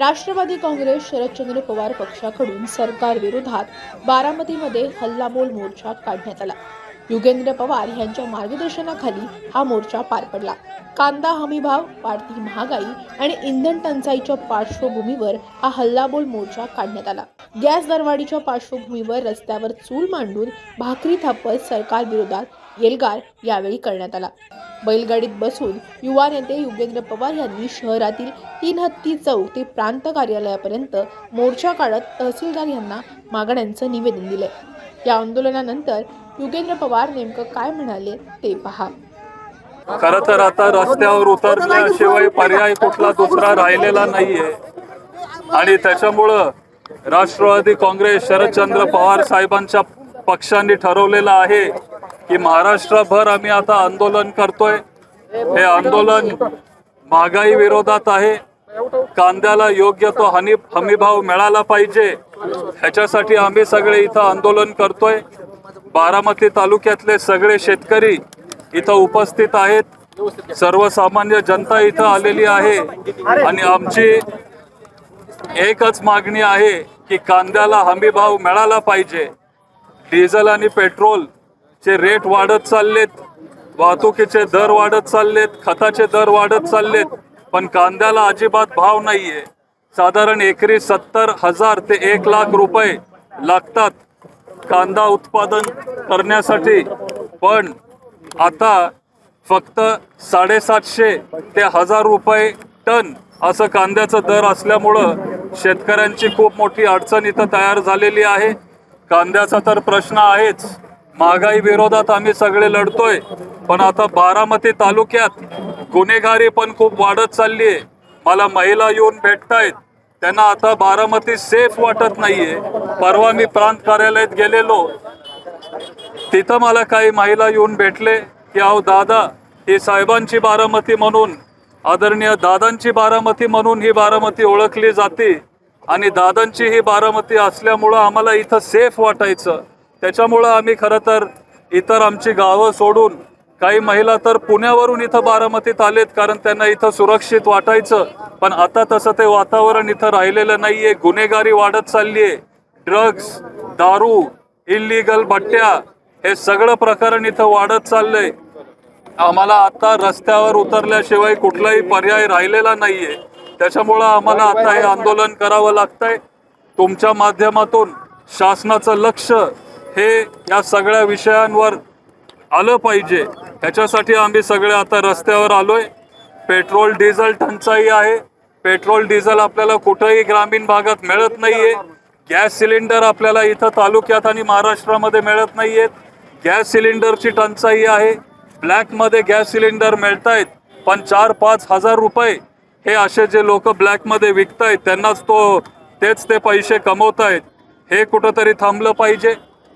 राष्ट्रवादी काँग्रेस शरदचंद्र पवार पक्षाकडून सरकार विरोधात बारामतीमध्ये हल्लाबोल मोर्चा काढण्यात आला। युगेंद्र पवार यांच्या मार्गदर्शनाखाली हा मोर्चा पार पडला। कांदा हमीभाव, वाढती महागाई आणि इंधन टंचाईच्या पार्श्वभूमीवर हा हल्लाबोल मोर्चा काढण्यात आला। गॅस दरवाढीच्या पार्श्वभूमीवर रस्त्यावर चूल मांडून भाकरी थापत सरकार विरोधात एल्गार यावेळी करण्यात आला। बैलगाडीत बसून युवा नेते युगेंद्र पवार यांनी शहरातील 3 हत्ती चौक ते प्रांत कार्यालयापर्यंत मोर्चा काढत तहसीलदार यांना मागण्यांचं निवेदन दिले। या आंदोलनानंतर युगेंद्र पवार नेमकं काय म्हणाले ते पहा। खरं तर आता रस्त्यावर उतरल्याशिवाय पर्याय कुठला दुसरा राहिलेला नाहीये आणि त्याच्यामुळं राष्ट्रवादी काँग्रेस शरदचंद्र पवार साहेबांच्या पक्षांनी ठरवलेलं आहे की महाराष्ट्रभर आम्ही आता आंदोलन करतोय। हे आंदोलन महागाई विरोधात आहे। कांद्याला योग्य तो हमीभाव मिळाला पाहिजे, ह्याच्यासाठी आम्ही सगळे इथं आंदोलन करतोय। बारामती तालुक्यातले सगळे शेतकरी इथं उपस्थित आहेत, सर्वसामान्य जनता इथं आलेली आहे आणि आमची एकच मागणी आहे की कांद्याला हमीभाव मिळाला पाहिजे। डिझेल आणि पेट्रोलचे रेट वाढत चाललेत, वाहतुकीचे दर वाढत चाललेत, खताचे दर वाढत चाललेत, पण कांद्याला अजिबात भाव नाहीये। साधारण एकरी 70,000 ते 1 लाख रुपये लागतात कांदा उत्पादन करण्यासाठी, पण आता फक्त 750 ते 1000 रुपये टन असं कांद्याचा दर असल्यामुळं शेतकऱ्यांची खूप मोठी अडचण इथं तयार झालेली आहे। कांद्याचा तर प्रश्न आहेच, महागाई विरोधात आम्ही सगळे लढतोय, पण आता बारामती तालुक्यात गुन्हेगारी पण खूप वाढत चालली आहे। मला महिला येऊन भेटतायत, त्यांना आता बारामती सेफ वाटत नाहीये। परवा मी प्रांत कार्यालयात गेलेलो, तिथं मला काही महिला येऊन भेटले की अहो दादा, ही साहेबांची बारामती म्हणून, आदरणीय दादांची बारामती म्हणून ही बारामती ओळखली जाते आणि दादांची ही बारामती असल्यामुळं आम्हाला इथं सेफ वाटायचं। त्याच्यामुळं आम्ही खरं तर इतर आमची गावं सोडून, काही महिला तर पुण्यावरून इथं बारामतीत आलेत कारण त्यांना इथं सुरक्षित वाटायचं, पण आता तसं ते वातावरण इथं राहिलेलं नाहीये। गुन्हेगारी वाढत चालली आहे, ड्रग्स, दारू, इल्लीगल भट्ट्या, हे सगळं प्रकरण इथं वाढत चाललंय। आम्हाला आता रस्त्यावर उतरल्याशिवाय कुठलाही पर्याय राहिलेला नाहीये, त्याच्यामुळं आम्हाला आता हे आंदोलन करावं लागतंय। तुमच्या माध्यमातून शासनाचं लक्ष हे या सगळ्या विषयांवर आलं पाहिजे, ह्याच्यासाठी आम्ही सगळे आता रस्त्यावर आलोय। पेट्रोल डिझेल टंचाई आहे, पेट्रोल डिझेल आपल्याला कुठेही ग्रामीण भागात मिळत नाहीये। गॅस सिलेंडर आपल्याला इथं तालुक्यात आणि महाराष्ट्रामध्ये मिळत नाहीयेत। गॅस सिलेंडरची टंचाई आहे, ब्लॅकमध्ये गॅस सिलेंडर मिळतायत, पण 4-5 हजार रुपये हे असे जे लोक ब्लॅकमध्ये विकतायत त्यांनाच तेच ते पैसे कमवतायत। हे कुठंतरी थांबलं पाहिजे।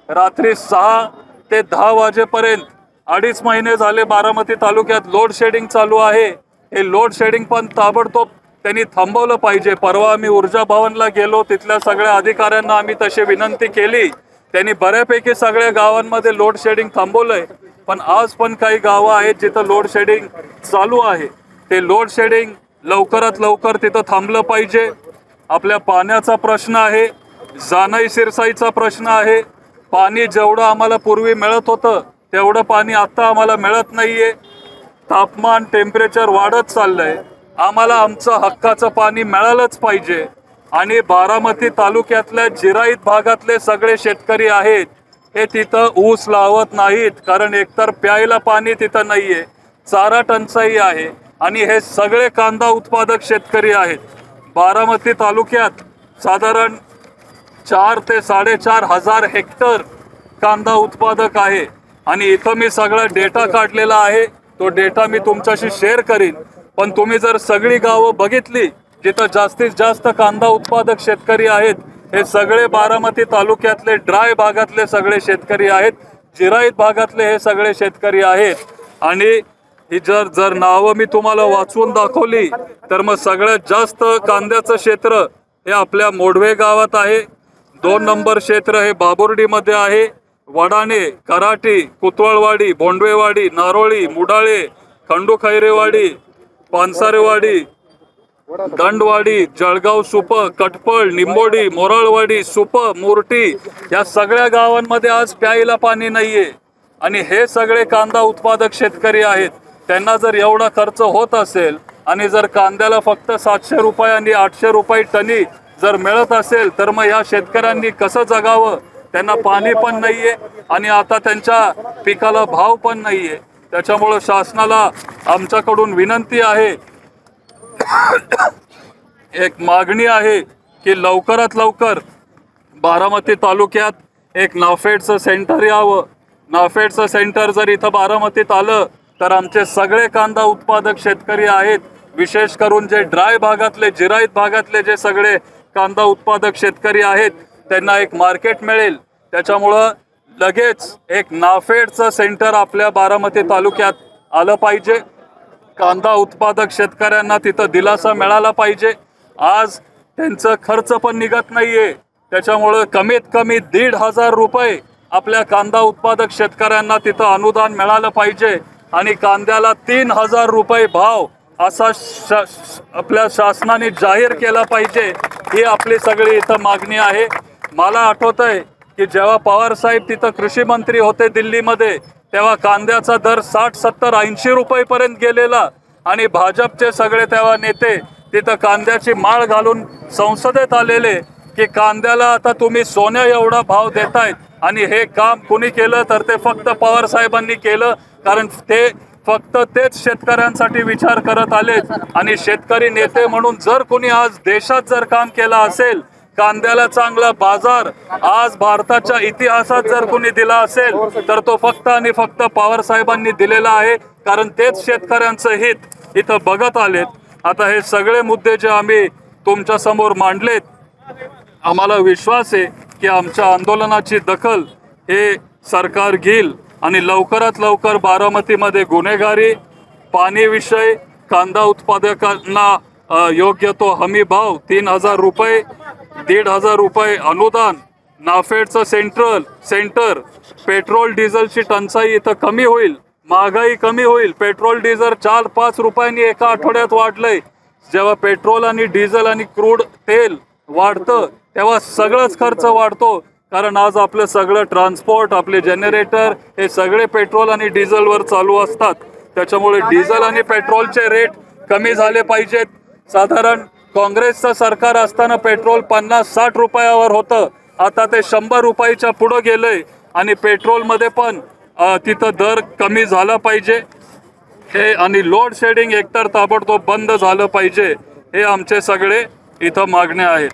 रात्री 6 ते 10 वाजेपर्यंत 2.5 महिने झाले बारामती तालुक्यात लोड शेडिंग चालू आहे। हे लोड शेडिंग पण ताबडतोब त्यांनी थांबवलं पाहिजे। परवा आम्ही ऊर्जा भवनला गेलो, तिथल्या सगळ्या अधिकाऱ्यांना आम्ही तशी विनंती केली, त्यांनी बऱ्यापैकी सगळ्या गावांमध्ये लोड शेडिंग थांबवलंय, पण आज पण काही गावं आहेत जिथं लोड शेडिंग चालू आहे। ते लोड शेडिंग लवकरात लवकर तिथं थांबलं पाहिजे। आपल्या पाण्याचा प्रश्न आहे, जानाई सिरसाईचा प्रश्न आहे। पाणी जेवढं आम्हाला पूर्वी मिळत होतं तेवढं पाणी आता आम्हाला मिळत नाहीये। तापमान, टेम्परेचर वाढत चाललंय, आम्हाला आमचं हक्काचं पाणी मिळालंच पाहिजे। आणि बारामती तालुक्यातल्या जिराईत भागातले सगळे शेतकरी आहेत, हे तिथं ऊस लावत नाहीत, कारण एकतर प्यायला पाणी तिथं नाहीये, चारा टंचाई आहे आणि हे सगळे कांदा उत्पादक शेतकरी आहेत। बारामती तालुक्यात साधारण 4 ते 4.5 हजार हेक्टर कांदा उत्पादक आहे आणि इथं मी सगळा डेटा काढलेला आहे, तो डेटा मी तुमच्याशी शेअर करीन। पण तुम्ही जर सगळी गावं बघितली जिथं जास्तीत जास्त कांदा उत्पादक शेतकरी आहेत, हे सगळे बारामती तालुक्यातले ड्राय भागातले सगळे शेतकरी आहेत, जिराईत भागातले हे सगळे शेतकरी आहेत। आणि ही जर नावं मी तुम्हाला वाचून दाखवली तर मग सगळ्यात जास्त कांद्याचं क्षेत्र हे आपल्या मोडवे गावात आहे। 2 नंबर क्षेत्र हे बाबुर्डीमध्ये आहे। वडाणे, कराटी, कुतवळवाडी, भोंडवेवाडी, नारोळी, मुडाळे, खंडू खैरेवाडी, पानसारेवाडी, दंडवाडी, जळगाव सुप, कटपळ, निंबोडी, मोराळवाडी, सुप, मुर्टी या सगळ्या गावांमध्ये आज प्यायला पाणी नाहीये. आणि हे सगळे कांदा उत्पादक शेतकरी आहेत. त्यांना जर एवढा खर्च होत असेल आणि जर कांद्याला फक्त 700 रुपये आणि 800 रुपये टनी जर मिळत असेल तर मग या शेतकऱ्यांनी कसं जगावं? त्यांना पाणी पण नाहीये आणि आता त्यांच्या पिकाला भाव पण नाहीये. त्याच्यामुळं शासनाला आमच्याकडून विनंती आहे, एक मागणी आहे की लवकरात लवकर बारामती तालुक्यात एक नाफेडचं सेंटर यावं. नाफेडचं सेंटर जर इथं बारामतीत आलं तर आमचे सगळे कांदा उत्पादक शेतकरी आहेत, विशेष करून जे ड्राय भागातले, जिरायत भागातले जे सगळे कांदा उत्पादक शेतकरी आहेत त्यांना एक मार्केट मिळेल. त्याच्यामुळं लगेच एक नाफेडचं सेंटर आपल्या बारामती तालुक्यात आलं पाहिजे. कांदा उत्पादक शेतकऱ्यांना तिथं दिलासा मिळाला पाहिजे. आज त्यांचं खर्च पण निघत नाहीये. त्याच्यामुळं कमीत कमी 1,500 रुपये आपल्या कांदा उत्पादक शेतकऱ्यांना तिथं अनुदान मिळालं पाहिजे आणि कांद्याला 3,000 रुपये भाव असा आपल्या शासनाने जाहीर केला पाहिजे. ही आपली सगळी इथं मागणी आहे. मला आठवतंय की जेव्हा पवार साहेब तिथं कृषी मंत्री होते दिल्लीमध्ये तेव्हा कांद्याचा दर 60, 70, 80 रुपयेपर्यंत गेलेला आणि भाजपचे सगळे तेव्हा नेते तिथं कांद्याची माळ घालून संसदेत आलेले की कांद्याला आता तुम्ही सोन्या एवढा भाव देतायत. आणि हे काम कुणी केलं तर ते फक्त पवार साहेबांनी केलं, कारण ते फक्त तेच शेतकऱ्यांसाठी विचार करत आलेत. आणि शेतकरी नेते म्हणून जर कुणी आज देशात जर काम केलं असेल, कांद्याला चांगला बाजार आज भारताच्या इतिहासात जर कुणी दिला असेल तर तो फक्त आणि फक्त पवार साहेबांनी दिलेला आहे, कारण तेच शेतकऱ्यांचं हित इथं बघत आलेत. आता हे सगळे मुद्दे जे आम्ही तुमच्या समोर मांडलेत, आम्हाला विश्वास आहे की आमच्या आंदोलनाची दखल हे सरकार घेईल आणि लवकरात लवकर बारामतीमध्ये गुन्हेगारी, पाणीविषय, कांदा उत्पादकांना योग्य तो हमी भाव 3,000 रुपये, 1,500 रुपये अनुदान, नाफेडचं सेंटर, पेट्रोल डिझेलची टंचाई इथं कमी होईल, महागाई कमी होईल. पेट्रोल डिझेल 4-5 रुपयांनी एका आठवड्यात वाढलंय. जेव्हा पेट्रोल आणि डिझेल आणि क्रूड तेल वाढतं तेव्हा सगळंच खर्च वाढतो, कारण आज आपलं सगळं ट्रान्सपोर्ट, आपले जनरेटर हे सगळे पेट्रोल आणि डिझेलवर चालू असतात. त्याच्यामुळे डिझेल आणि पेट्रोलचे रेट कमी झाले पाहिजेत. साधारण काँग्रेसचं सरकार असताना पेट्रोल 50-60 रुपयावर होतं, आता ते 100 रुपयाच्या पुढं गेलंय. आणि पेट्रोलमध्ये पण तिथं दर कमी झाला पाहिजे हे, आणि लोड शेडिंग एकतर ताबडतोब बंद झालं पाहिजे. हे आमचे सगळे इथं मागण्या आहेत.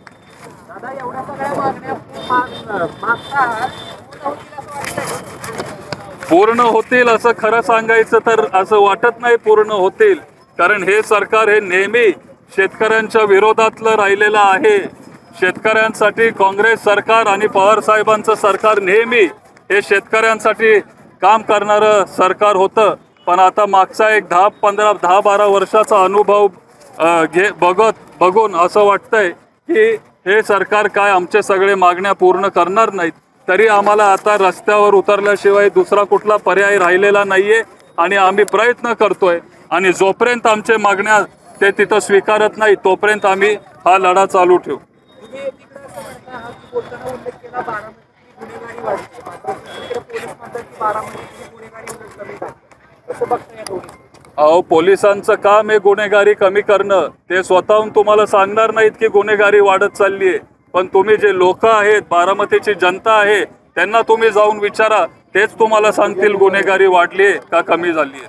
पूर्ण होतील असं खरं सांगायचं तर असं वाटत नाही पूर्ण होतील, कारण हे सरकार हे नेहमी शेतकऱ्यांच्या विरोधातलं राहिलेलं आहे. शेतकऱ्यांसाठी काँग्रेस सरकार आणि पवार साहेबांचं सरकार नेहमी हे शेतकऱ्यांसाठी काम करणारं सरकार होतं. पण आता मागचा एक 10-12 वर्षाचा अनुभव बघून असं वाटतंय की हे सरकार काय आमचे सगळे मागण्या पूर्ण करणार नाहीत. तरी आम्हाला आता रस्त्यावर उतरल्याशिवाय दुसरा कुठला पर्याय राहिलेला नाहीये आणि आम्ही प्रयत्न करतोय. आणि जोपर्यंत आमचे मागण्या ते तिथं स्वीकारत नाही तोपर्यंत आम्ही हा लढा चालू ठेवू. अहो, पोलिसांचं काम आहे गुन्हेगारी कमी करणं. ते स्वतःहून तुम्हाला सांगणार नाहीत की गुन्हेगारी वाढत चालली आहे, पण तुम्ही जे लोक आहेत, बारामतीची जनता आहे, त्यांना तुम्ही जाऊन विचारा, तेच तुम्हाला सांगतील गुन्हेगारी वाढली आहे का कमी झाली आहे.